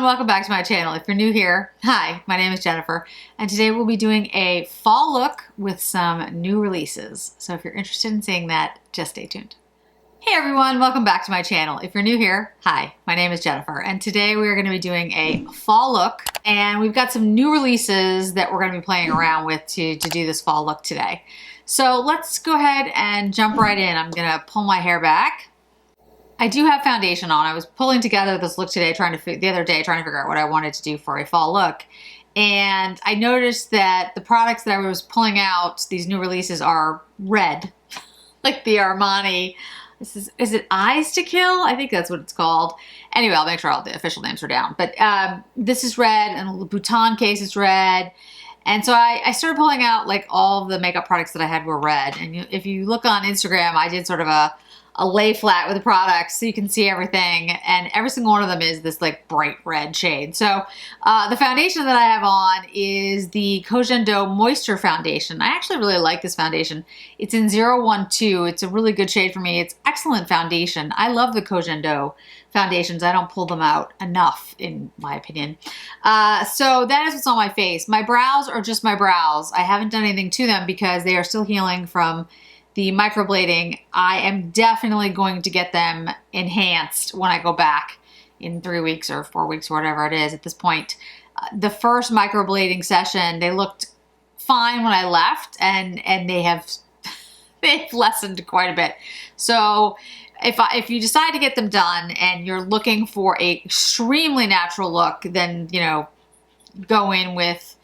welcome back to my channel. If you're new here, hi, my name is Jennifer, and today we'll be doing a fall look with some new releases. So if you're interested in seeing that, just stay tuned. Hey everyone, welcome back to my channel. If you're new here, hi, my name is Jennifer, and today we are going to be doing a fall look, and we've got some new releases that we're going to be playing around with to do this fall look today. So let's go ahead and jump right in. I'm going to pull my hair back. I do have foundation on. I was pulling together this look today, the other day, trying to figure out what I wanted to do for a fall look. And I noticed that the products that I was pulling out, these new releases, are red. Like the Armani, is it Eyes to Kill? I think that's what it's called. Anyway, I'll make sure all the official names are down. But this is red, and the Louboutin case is red. And so I started pulling out like all of the makeup products that I had were red. And if you look on Instagram, I did sort of a lay flat with the products so you can see everything, and every single one of them is this like bright red shade. So the foundation that I have on is the kohl Moisture Foundation. I actually really like this foundation. It's in 012. It's a really good shade for me. It's excellent foundation. I love the kohl foundations. I don't pull them out enough, in my opinion. So that is what's on my face. My brows are just my brows. I haven't done anything to them because they are still healing from the microblading. I am definitely going to get them enhanced when I go back in 3 weeks or 4 weeks or whatever it is at this point. The first microblading session, they looked fine when I left, and they've lessened quite a bit. So if you decide to get them done and you're looking for a extremely natural look, then, you know, go in with,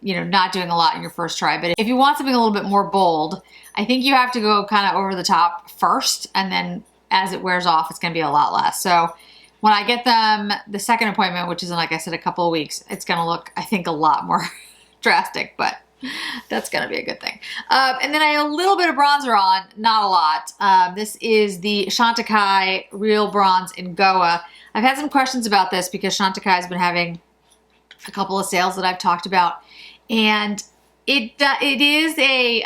you know, not doing a lot in your first try. But if you want something a little bit more bold, I think you have to go kind of over the top first, and then as it wears off, it's going to be a lot less. So when I get them the second appointment, which is in, like I said, a couple of weeks, it's going to look, I think, a lot more drastic, but that's going to be a good thing. And then I have a little bit of bronzer on, not a lot. This is the Chantecaille Real Bronze in Goa. I've had some questions about this because Chantecaille has been having a couple of sales that I've talked about, and it is a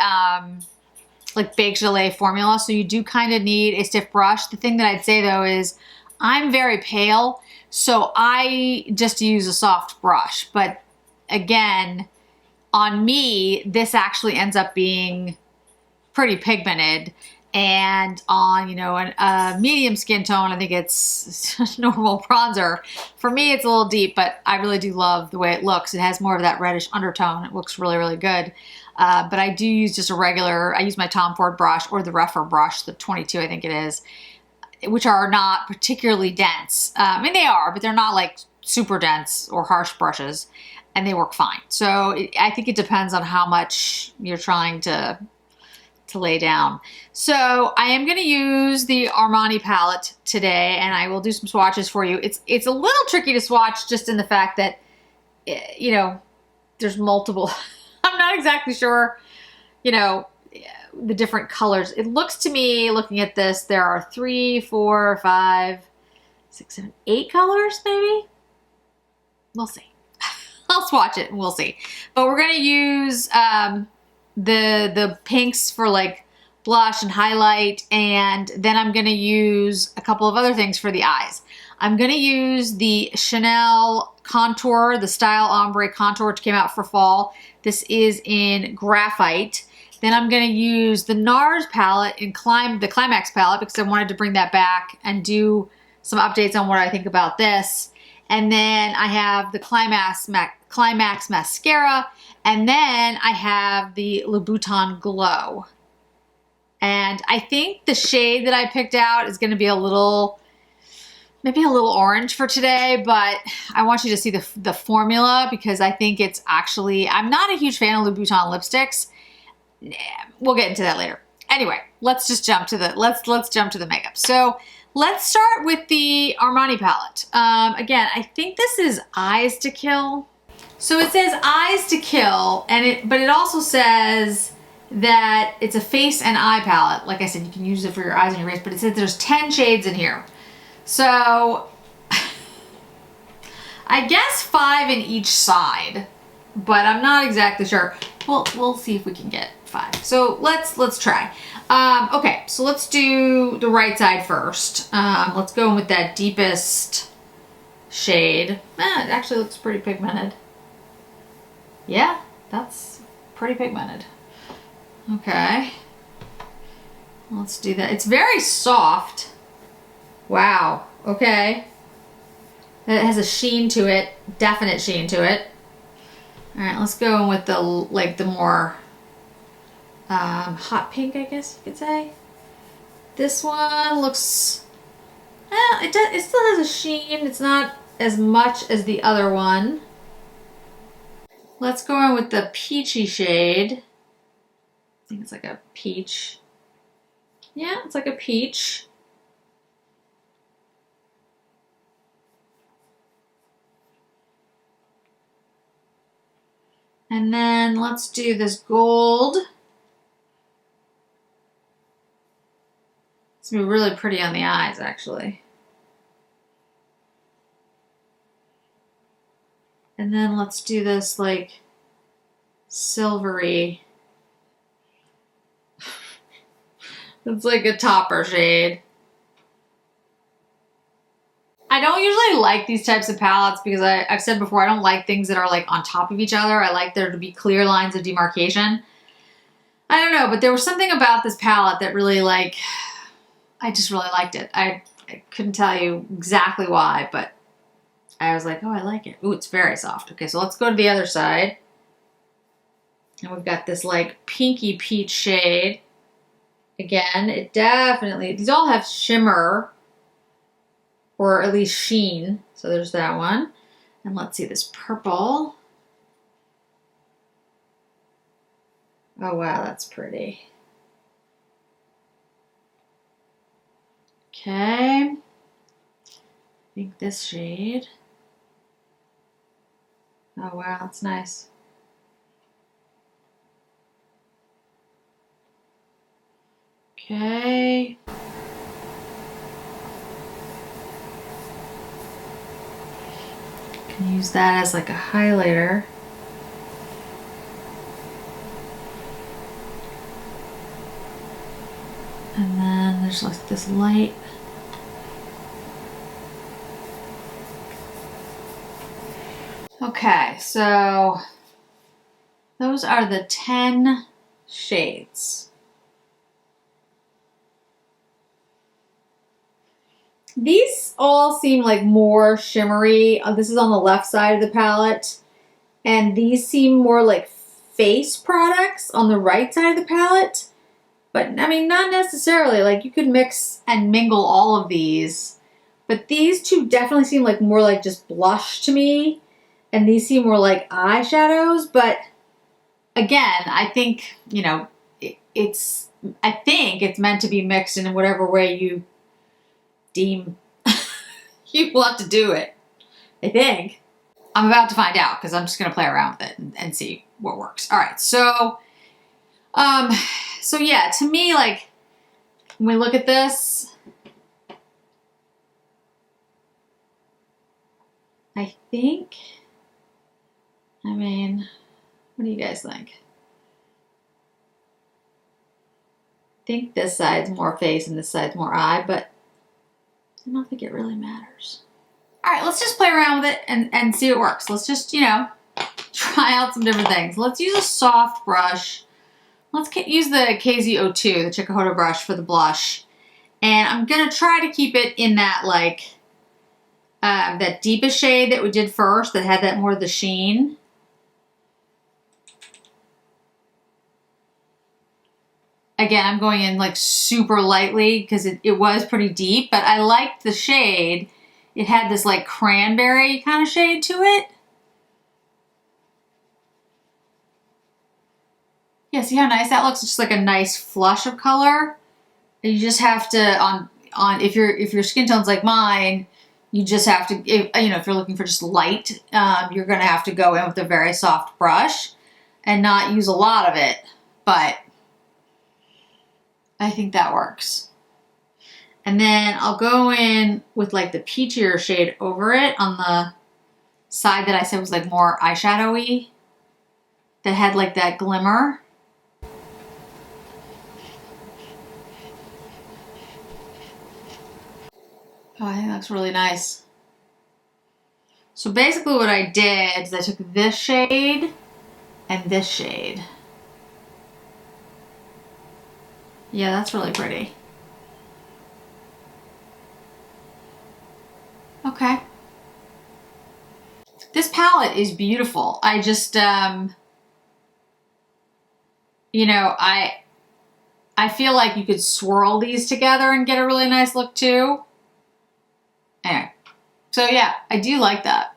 like baked gelée formula, so you do kind of need a stiff brush. The thing that I'd say though is I'm very pale, so I just use a soft brush. But again, on me, this actually ends up being pretty pigmented, and on, you know, a medium skin tone, I think it's normal bronzer. For me, it's a little deep, but I really do love the way it looks. It has more of that reddish undertone. It looks really, really good. But I do use just I use my Tom Ford brush or the Refer brush, the 22 I think it is, which are not particularly dense. I mean, they are, but they're not like super dense or harsh brushes, and they work fine. So I think it depends on how much you're trying to lay down. So I am going to use the Armani palette today, and I will do some swatches for you. It's a little tricky to swatch just in the fact that, you know, there's multiple. I'm not exactly sure, you know, the different colors. It looks to me, looking at this, there are 3, 4, 5, 6, 7, 8 colors maybe. We'll see. I'll swatch it and we'll see. But we're going to use the pinks for like blush and highlight, and then I'm going to use a couple of other things for the eyes. I'm going to use the Chanel contour, the Style Ombre contour, which came out for fall. This is in graphite. Then I'm going to use the Nars palette in the Climax palette because I wanted to bring that back and do some updates on what I think about this. And then I have the Climax mascara, and then I have the Louboutin Glow. And I think the shade that I picked out is going to be maybe a little orange for today, but I want you to see the formula because I think it's actually, I'm not a huge fan of Louboutin lipsticks. We'll get into that later. Anyway, let's just jump to let's jump to the makeup. So let's start with the Armani palette. Again, I think this is Eyes to Kill. So it says Eyes to Kill, but it also says that it's a face and eye palette. Like I said, you can use it for your eyes and your face, but it says there's 10 shades in here. So I guess 5 in each side, but I'm not exactly sure. We'll see if we can get 5. So let's try. Okay, so let's do the right side first. Let's go with that deepest shade. It actually looks pretty pigmented. Yeah, that's pretty pigmented. Okay. Let's do that. It's very soft. Wow. Okay. It has a sheen to it. Definite sheen to it. All right, let's go with the more hot pink, I guess you could say. This one looks, it still has a sheen. It's not as much as the other one. Let's go in with the peachy shade. I think it's like a peach. Yeah, it's like a peach. And then let's do this gold. It's gonna be really pretty on the eyes, actually. And then let's do this like silvery. It's like a topper shade. I don't usually like these types of palettes because I've said before, I don't like things that are like on top of each other. I like there to be clear lines of demarcation. I don't know, but there was something about this palette that really like, I just really liked it. I couldn't tell you exactly why, but I was like, oh, I like it. Ooh, it's very soft. Okay, so let's go to the other side. And we've got this like pinky peach shade. Again, it definitely, these all have shimmer or at least sheen. So there's that one. And let's see this purple. Oh, wow, that's pretty. Okay. I think this shade. Oh, wow, that's nice. Okay. Can use that as like a highlighter. And then there's like this light. Okay, so those are the 10 shades. These all seem like more shimmery. This is on the left side of the palette. And these seem more like face products on the right side of the palette. But I mean, not necessarily. Like you could mix and mingle all of these. But these two definitely seem like more like just blush to me. And these seem more like eyeshadows. But again, I think, you know, I think it's meant to be mixed in whatever way you deem you want to do it. I think. I'm about to find out because I'm just going to play around with it and see what works. All right. So yeah, to me, like when we look at this, I think, I mean, what do you guys think? I think this side's more face and this side's more eye, but I don't think it really matters. All right, let's just play around with it and see what works. Let's just, you know, try out some different things. Let's use a soft brush. Let's use the KZ02, the Chikuhodo brush for the blush. And I'm gonna try to keep it in that like, that deepest shade that we did first that had that more of the sheen. Again, I'm going in like super lightly because it was pretty deep, but I liked the shade. It had this like cranberry kind of shade to it. Yeah, see how nice that looks? It's just like a nice flush of color. And you just have to, if your skin tone's like mine, you just have to, if you're looking for just light, you're gonna have to go in with a very soft brush and not use a lot of it, but I think that works. And then I'll go in with like the peachier shade over it on the side that I said was like more eyeshadowy, that had like that glimmer. Oh, I think that's really nice. So basically what I did is I took this shade and this shade. Yeah, that's really pretty. Okay. This palette is beautiful. I just, you know, I feel like you could swirl these together and get a really nice look too. Anyway, so yeah, I do like that.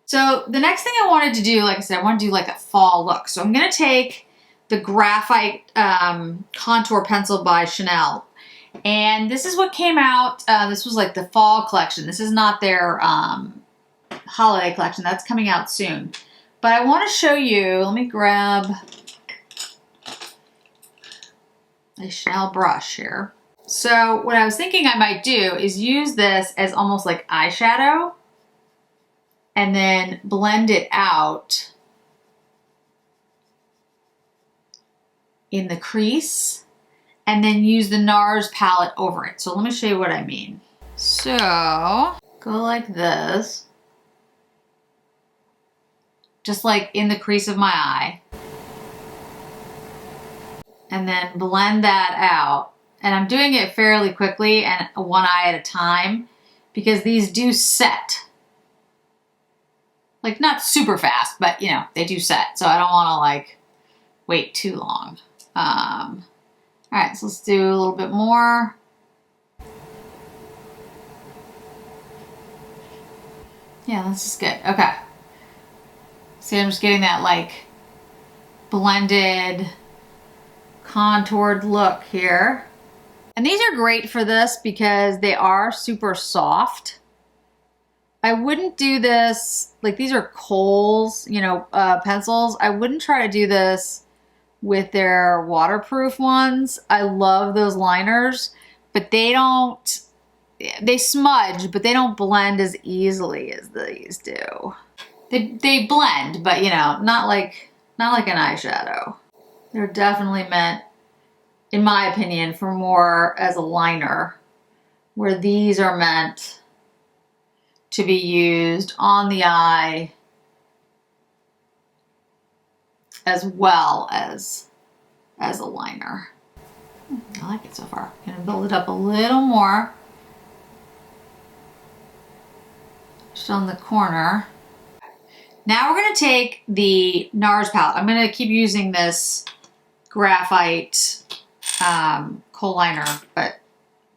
So the next thing I wanted to do, like I said, I want to do like a fall look. So I'm going to take the Graphite Contour Pencil by Chanel. And this is what came out. This was like the fall collection. This is not their holiday collection. That's coming out soon. But I want to show you, let me grab a Chanel brush here. So what I was thinking I might do is use this as almost like eyeshadow and then blend it out in the crease and then use the Nars palette over it. So let me show you what I mean. So go like this, just like in the crease of my eye, and then blend that out. And I'm doing it fairly quickly and one eye at a time because these do set. Like not super fast, but you know, they do set. So I don't want to like wait too long. All right, so let's do a little bit more. Yeah, this is good. Okay. See, I'm just getting that like blended, contoured look here. And these are great for this because they are super soft. I wouldn't do this, like these are kohls, you know, pencils. I wouldn't try to do this with their waterproof ones. I love those liners, but they smudge, but they don't blend as easily as these do. They blend, but you know, not like an eyeshadow. They're definitely meant, in my opinion, for more as a liner, where these are meant to be used on the eye as well as a liner. I like it so far. I'm gonna build it up a little more. Just on the corner. Now we're gonna take the Nars palette. I'm gonna keep using this Graphite kohl liner, but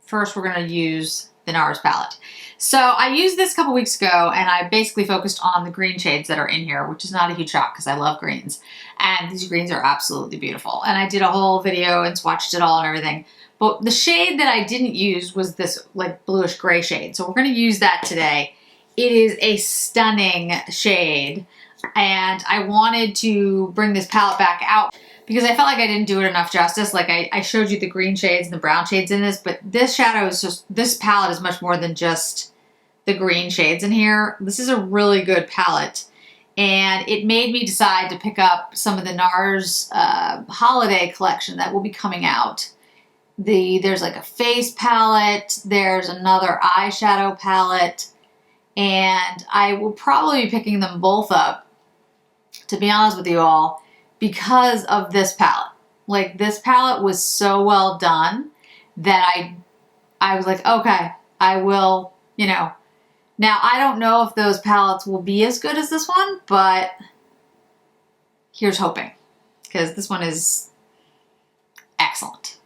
first we're gonna use the Nars palette. So I used this a couple weeks ago and I basically focused on the green shades that are in here, which is not a huge shock because I love greens. And these greens are absolutely beautiful. And I did a whole video and swatched it all and everything. But the shade that I didn't use was this like bluish gray shade. So we're gonna use that today. It is a stunning shade. And I wanted to bring this palette back out because I felt like I didn't do it enough justice. Like I showed you the green shades and the brown shades in this, but this shadow is just, this palette is much more than just the green shades in here. This is a really good palette. And it made me decide to pick up some of the Nars holiday collection that will be coming out. There's like a face palette, there's another eyeshadow palette, and I will probably be picking them both up, to be honest with you all, because of this palette. Like this palette was so well done that I was like, okay, I will, you know. Now I don't know if those palettes will be as good as this one, but here's hoping, because this one is excellent.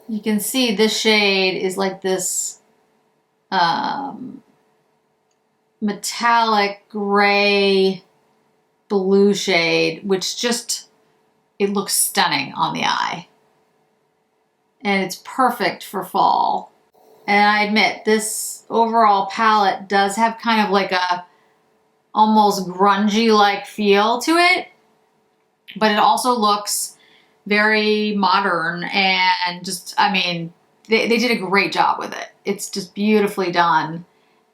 You can see this shade is like this metallic gray blue shade, which just, it looks stunning on the eye. And it's perfect for fall. And I admit, this overall palette does have kind of like a almost grungy-like feel to it, but it also looks very modern and just, I mean, they did a great job with it. It's just beautifully done.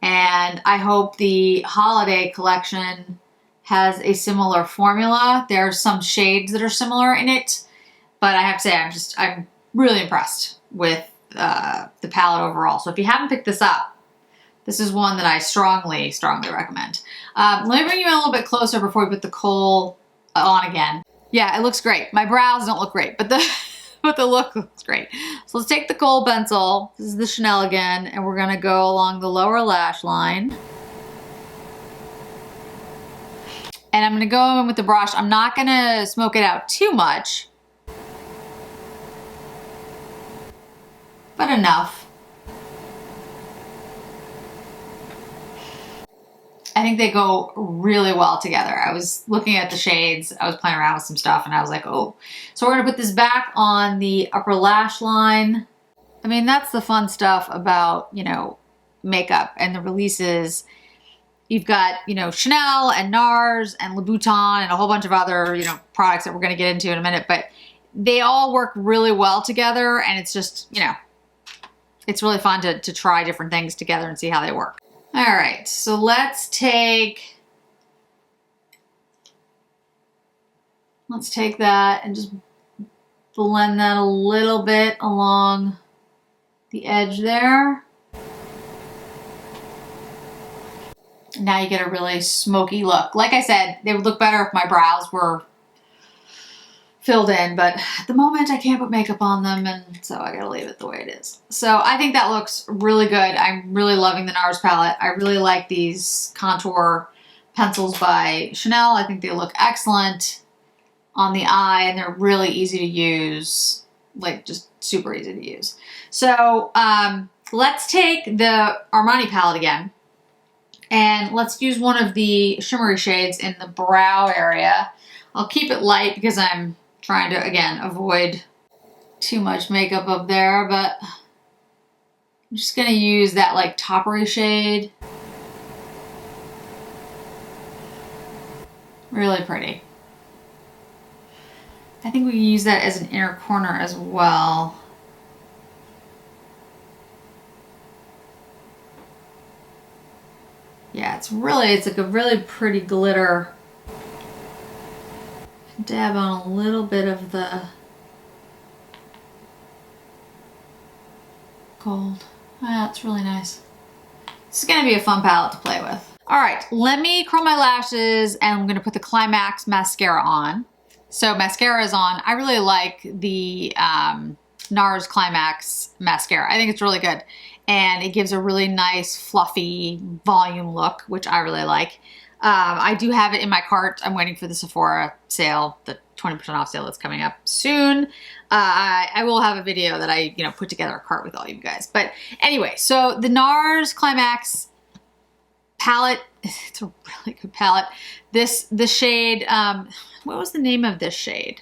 And I hope the holiday collection has a similar formula. There's some shades that are similar in it, but I have to say I'm really impressed with the palette overall. So if you haven't picked this up, this is one that I strongly, strongly recommend. Let me bring you in a little bit closer before we put the kohl on again. Yeah, it looks great. My brows don't look great, but the but the look looks great. So let's take the kohl pencil. This is the Chanel again, and we're gonna go along the lower lash line. And I'm gonna go in with the brush. I'm not gonna smoke it out too much, but enough. I think they go really well together. I was looking at the shades, I was playing around with some stuff, and I was like, oh. So we're gonna put this back on the upper lash line. I mean, that's the fun stuff about, you know, makeup and the releases. You've got, you know, Chanel and Nars and Louboutin and a whole bunch of other, you know, products that we're gonna get into in a minute, but they all work really well together, and it's just, you know, it's really fun to try different things together and see how they work. All right, so let's take that and just blend that a little bit along the edge there. Now you get a really smoky look. Like I said, they would look better if my brows were filled in, but at the moment I can't put makeup on them, and so I gotta leave it the way it is. So I think that looks really good. I'm really loving the Nars palette. I really like these contour pencils by Chanel. I think they look excellent on the eye, and they're really easy to use, like just super easy to use. So let's take the Armani palette again, and let's use one of the shimmery shades in the brow area. I'll keep it light because I'm trying to, again, avoid too much makeup up there, but I'm just gonna use that like toppery shade. Really pretty. I think we can use that as an inner corner as well. Yeah, it's like a really pretty glitter. Dab on a little bit of the gold. That's really nice. This is gonna be a fun palette to play with. All right, let me curl my lashes, and I'm gonna put the Climax mascara on. So mascara is on. I really like the Nars Climax mascara. I think it's really good. And it gives a really nice, fluffy volume look, which I really like. I do have it in my cart. I'm waiting for the Sephora sale, the 20% off sale that's coming up soon. I will have a video that I, you know, put together a cart with all you guys. But anyway, so the Nars Climax palette, it's a really good palette. The shade, what was the name of this shade?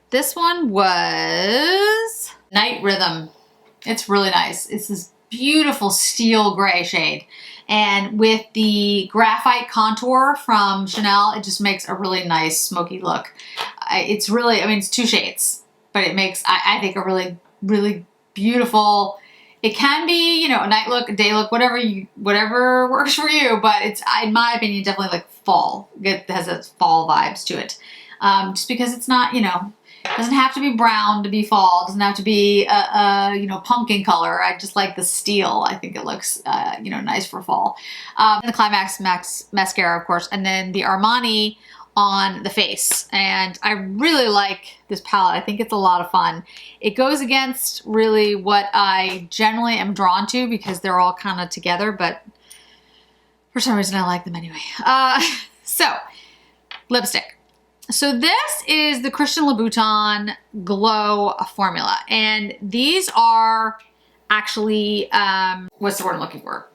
This one was Night Rhythm. It's really nice. It's this beautiful steel gray shade. And with the graphite contour from Chanel, it just makes a really nice smoky look. It's really, I mean, it's two shades, but it makes, I think, a really, really beautiful, it can be, you know, a night look, a day look, whatever works for you, but it's, in my opinion, definitely like fall. It has those fall vibes to it. Just because it's not, you know, it doesn't have to be brown to be fall. It doesn't have to be you know, pumpkin color. I just like the steel. I think it looks you know, nice for fall. The Climax mascara, of course, and then the Armani on the face. And I really like this palette. I think it's a lot of fun. It goes against really what I generally am drawn to because they're all kind of together, but for some reason I like them anyway. So, lipstick. So this is the Christian Louboutin Glow formula, and these are actually, what's the word I'm looking for?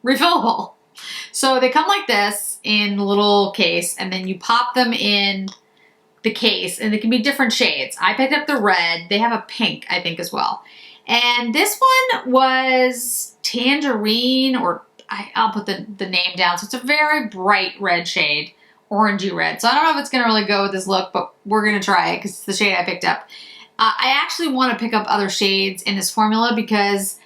Refillable. So they come like this in a little case, and then you pop them in the case, and they can be different shades. I picked up the red. They have a pink, I think, as well. And this one was tangerine, or I'll put the name down. So it's a very bright red shade. Orangey red. So I don't know if it's going to really go with this look, but we're going to try it because it's the shade I picked up. I actually want to pick up other shades in this formula because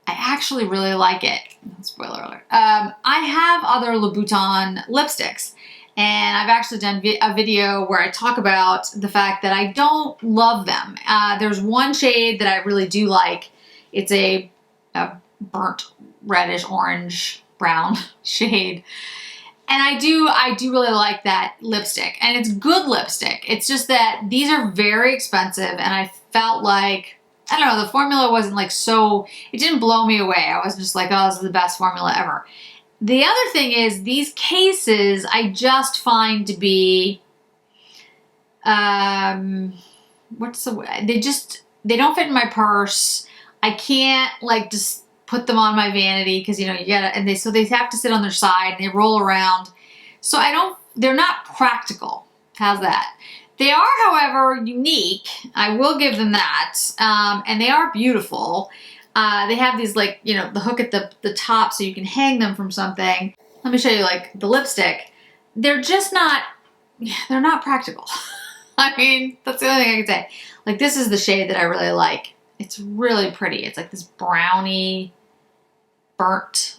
I actually really like it. Spoiler alert. I have other Louboutin lipsticks, and I've actually done a video where I talk about the fact that I don't love them. There's one shade that I really do like, It's a burnt reddish orange brown shade. And I do really like that lipstick, and it's good lipstick. It's just that these are very expensive, and I felt like, I don't know, the formula wasn't like so, it didn't blow me away. I wasn't just like, oh, this is the best formula ever. The other thing is these cases I just find to be, they don't fit in my purse. I can't like just put them on my vanity because, you know, you gotta, and so they have to sit on their side and they roll around. So they're not practical. How's that? They are, however, unique. I will give them that. And they are beautiful. They have these, like, you know, the hook at the top so you can hang them from something. Let me show you, like, the lipstick. They're just not, they're not practical. I mean, that's the only thing I can say. Like, this is the shade that I really like. It's really pretty. It's like this brownie, burnt.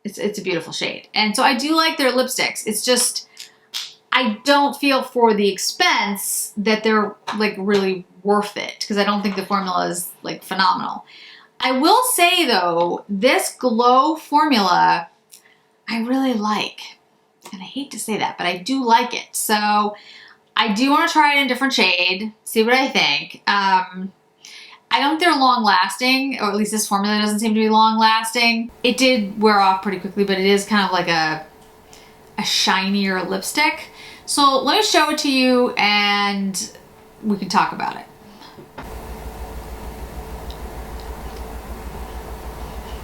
It's a beautiful shade. And so I do like their lipsticks. It's just, I don't feel for the expense that they're like really worth it, because I don't think the formula is like phenomenal. I will say though, this glow formula I really like, and I hate to say that, but I do like it. So I do want to try it in a different shade, see what I think. I don't think they're long lasting, or at least this formula doesn't seem to be long lasting. It did wear off pretty quickly, but it is kind of like a shinier lipstick. So let me show it to you and we can talk about it.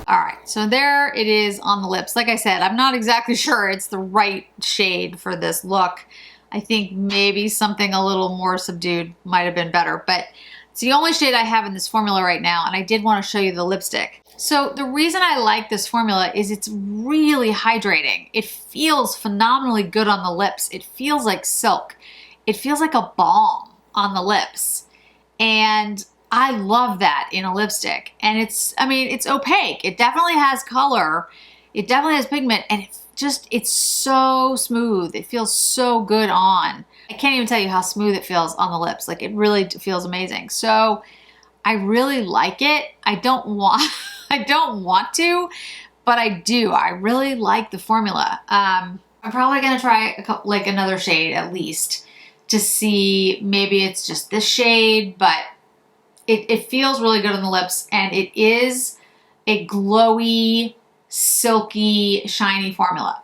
All right, so there it is on the lips. Like I said, I'm not exactly sure it's the right shade for this look. I think maybe something a little more subdued might have been better, but it's the only shade I have in this formula right now, and I did want to show you the lipstick. So the reason I like this formula is it's really hydrating. It feels phenomenally good on the lips. It feels like silk. It feels like a balm on the lips. And I love that in a lipstick. And it's, I mean, it's opaque. It definitely has color. It definitely has pigment, and it's so smooth. It feels so good on. I can't even tell you how smooth it feels on the lips. Like, it really feels amazing. So I really like it. I don't want to, but I do. I really like the formula. I'm probably gonna try like another shade at least to see, maybe it's just this shade, but it feels really good on the lips, and it is a glowy, silky, shiny formula.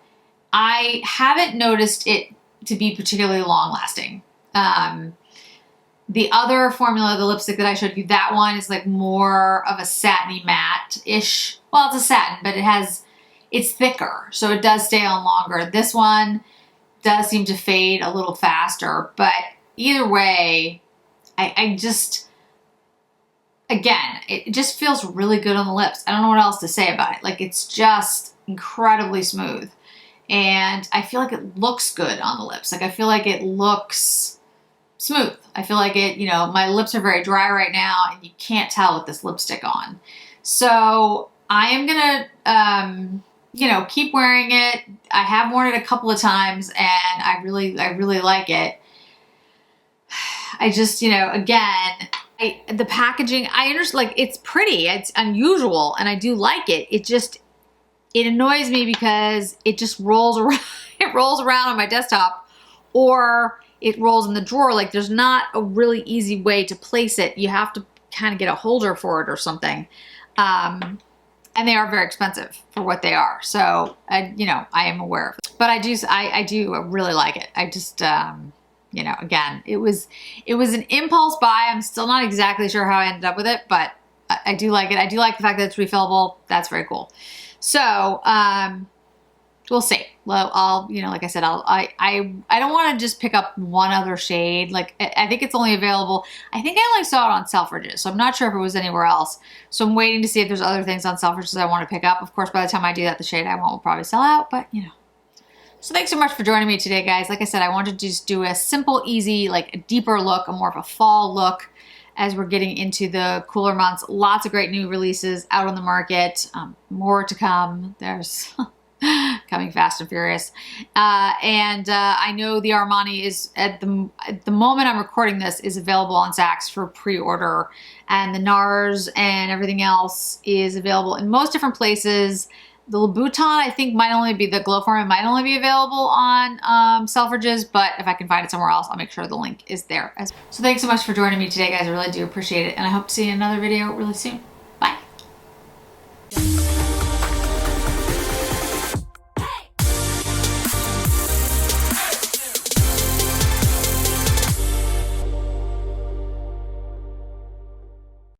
I haven't noticed it to be particularly long lasting. The other formula, the lipstick that I showed you, that one is like more of a satiny matte-ish. Well, it's a satin, but it's thicker, so it does stay on longer. This one does seem to fade a little faster, but either way, I just, again, it just feels really good on the lips. I don't know what else to say about it. Like, it's just incredibly smooth. And I feel like it looks good on the lips. Like, I feel like it looks smooth. I feel like it, you know, my lips are very dry right now, and you can't tell with this lipstick on. So I am gonna, you know, keep wearing it. I have worn it a couple of times, and I really like it. I just, you know, again, the packaging, I understand, like, it's pretty, it's unusual, and I do like it. It annoys me because it just rolls around, it rolls around on my desktop, or it rolls in the drawer. Like, there's not a really easy way to place it. You have to kind of get a holder for it or something. And they are very expensive for what they are. So, you know, I am aware of it. But I do really like it. I just, you know, again, it was an impulse buy. I'm still not exactly sure how I ended up with it, but I do like it. I do like the fact that it's refillable. That's very cool. So, we'll see. Well, I'll, you know, like I said, I don't want to just pick up one other shade. Like, I think it's only available, I think I only saw it on Selfridges, so I'm not sure if it was anywhere else. So I'm waiting to see if there's other things on Selfridges I want to pick up. Of course, by the time I do that, the shade I want will probably sell out, but you know. So thanks so much for joining me today, guys. Like I said, I wanted to just do a simple, easy, like a deeper look, a more of a fall look as we're getting into the cooler months. Lots of great new releases out on the market. More to come. There's coming fast and furious. I know the Armani is at the moment I'm recording this is available on Saks for pre-order, and the Nars and everything else is available in most different places. The Louboutin, I think, might only be the glow form. It might only be available on Selfridges, but if I can find it somewhere else, I'll make sure the link is there. So thanks so much for joining me today, guys. I really do appreciate it, and I hope to see you in another video really soon.